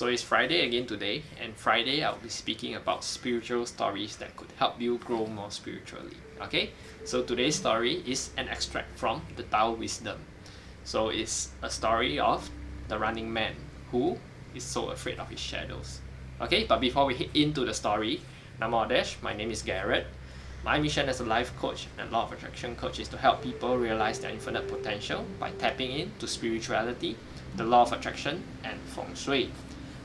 So it's Friday again today, and Friday I'll be speaking about spiritual stories that could help you grow more spiritually. Okay, so today's story is an extract from the Tao Wisdom. So it's a story of the running man who is so afraid of his shadows. Okay, but before we hit into the story, Namo Adesh, my name is Garret. My mission as a life coach and law of attraction coach is to help people realize their infinite potential by tapping into spirituality, the law of attraction, and feng shui.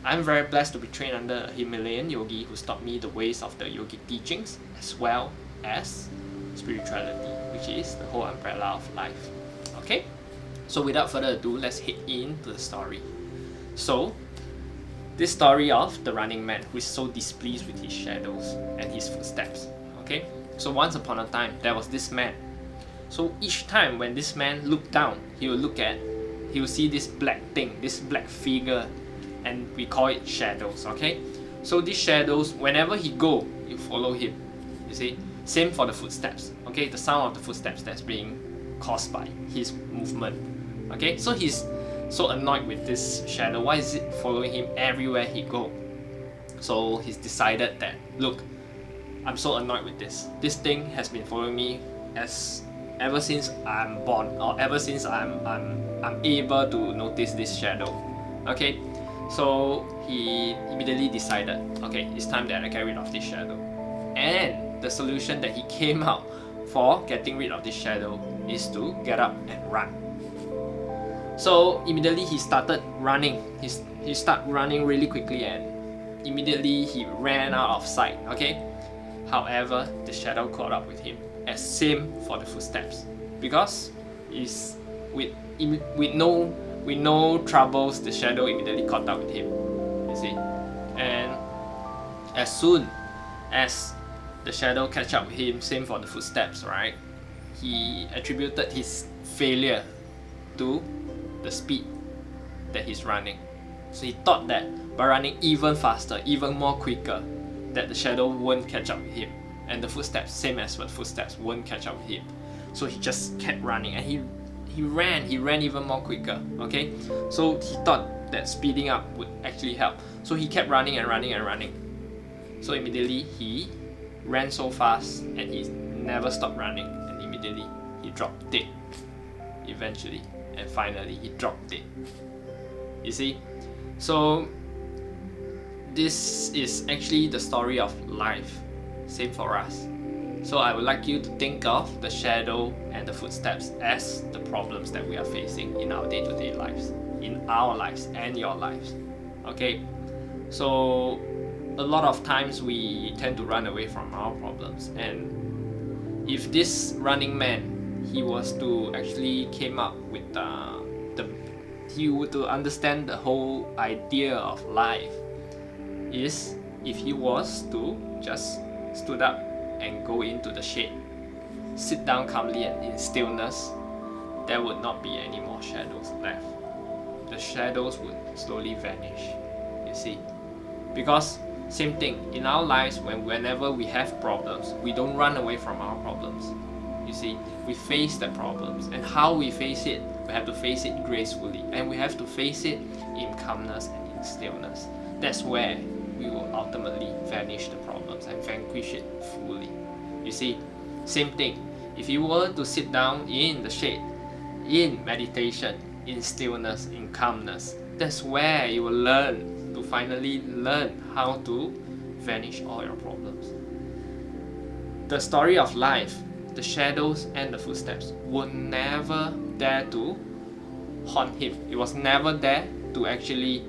I'm very blessed to be trained under a Himalayan yogi who's taught me the ways of the yogic teachings as well as spirituality, which is the whole umbrella of life. Okay, so without further ado, let's hit into the story. So, this story of the running man who is so displeased with his shadows and his footsteps. Okay, so once upon a time there was this man. So each time when this man looked down, he will see this black thing, this black figure, and we call it shadows. Okay, so these shadows, whenever he go, you follow him. You see, same for the footsteps. Okay, the sound of the footsteps that's being caused by his movement. Okay, so he's so annoyed with this shadow. Why is it following him everywhere he go? So he's decided that, look, I'm so annoyed with this. This thing has been following me ever since I'm born, or ever since I'm able to notice this shadow. Okay, so he immediately decided, okay, it's time that I get rid of this shadow. And the solution that he came out for getting rid of this shadow is to get up and run. So immediately he started running. He started running really quickly, and immediately he ran out of sight. Okay. However, the shadow caught up with him. As same for the footsteps, because is with no troubles, the shadow immediately caught up with him. You see, and as soon as the shadow catch up with him, same for the footsteps, right? He attributed his failure to the speed that he's running. So he thought that by running even faster, even more quicker, that the shadow won't catch up with him, and the footsteps, same as the footsteps, won't catch up with him. So he just kept running, and he ran even more quicker. Okay, so he thought that speeding up would actually help. So he kept running and running and running. So immediately he ran so fast, and he never stopped running, and immediately he dropped dead. Eventually, and finally he dropped dead. You see, so this is actually the story of life, same for us. So I would like you to think of the shadow and the footsteps as the problems that we are facing in our day-to-day lives, in our lives and your lives. Okay, so a lot of times we tend to run away from our problems, and if this running man, he was to actually came up with he would to understand the whole idea of life, is if he was to just stood up and go into the shade, sit down calmly and in stillness, there would not be any more shadows left. The shadows would slowly vanish. You see, because same thing in our lives, whenever we have problems, we don't run away from our problems. You see, we face the problems, and how we face it, we have to face it gracefully, and we have to face it in calmness and in stillness. That's where we will ultimately vanish the problems and vanquish it fully. You see, same thing. If you were to sit down in the shade, in meditation, in stillness, in calmness, that's where you will finally learn how to vanish all your problems. The story of life, the shadows and the footsteps were never there to haunt him. It was never there to actually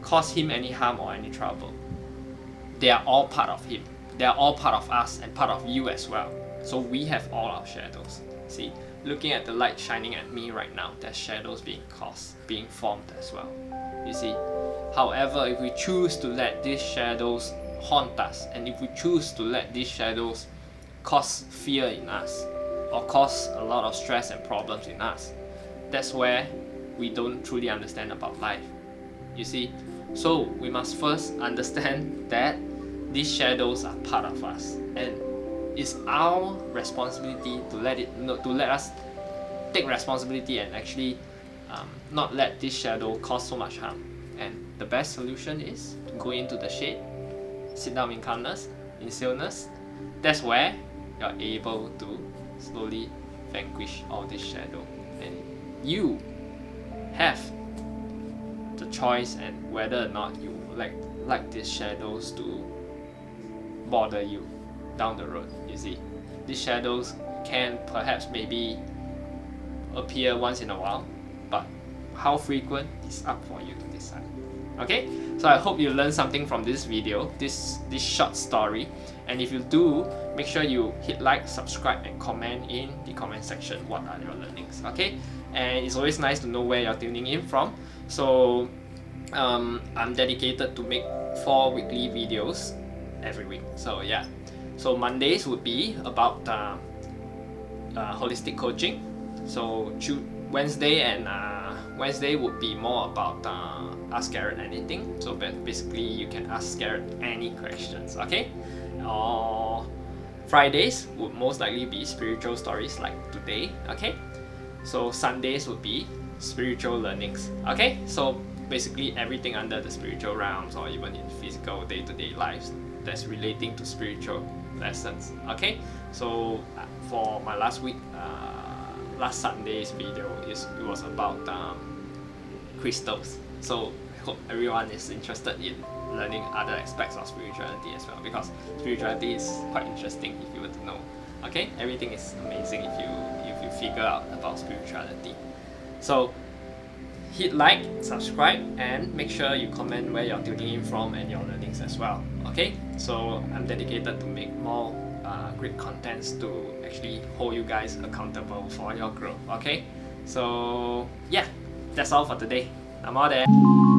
cause him any harm or any trouble. They are all part of him. They are all part of us and part of you as well. So we have all our shadows. See, looking at the light shining at me right now, there's shadows being formed as well. You see, however, if we choose to let these shadows haunt us, and if we choose to let these shadows cause fear in us, or cause a lot of stress and problems in us, that's where we don't truly understand about life. You see, so we must first understand that these shadows are part of us, and it's our responsibility to let us take responsibility and actually not let this shadow cause so much harm. And the best solution is to go into the shade, sit down in calmness, in stillness. That's where you're able to slowly vanquish all this shadow, and you have the choice and whether or not you like these shadows to bother you down the road. You see, these shadows can perhaps maybe appear once in a while, but how frequent is up for you to decide. Okay, so I hope you learned something from this video, this short story. And if you do, make sure you hit like, subscribe, and comment in the comment section what are your learnings. Okay, and it's always nice to know where you're tuning in from. So I'm dedicated to make 4 weekly videos every week. So yeah, so Mondays would be about holistic coaching. So Wednesday would be more about Ask Garret Anything. So basically you can ask Garret any questions, okay? Or Fridays would most likely be spiritual stories like today, okay? So Sundays would be spiritual learnings, okay? So basically everything under the spiritual realms or even in physical day-to-day lives that's relating to spiritual lessons, okay? So for my last Sunday's video, it was about crystals. So I hope everyone is interested in learning other aspects of spirituality as well, because spirituality is quite interesting if you were to know. Okay, everything is amazing if you figure out about spirituality. So hit like, subscribe, and make sure you comment where you're tuning in from and your learnings as well. Okay, so I'm dedicated to make more great contents to actually hold you guys accountable for your growth. Okay, so yeah, that's all for today. Namaste.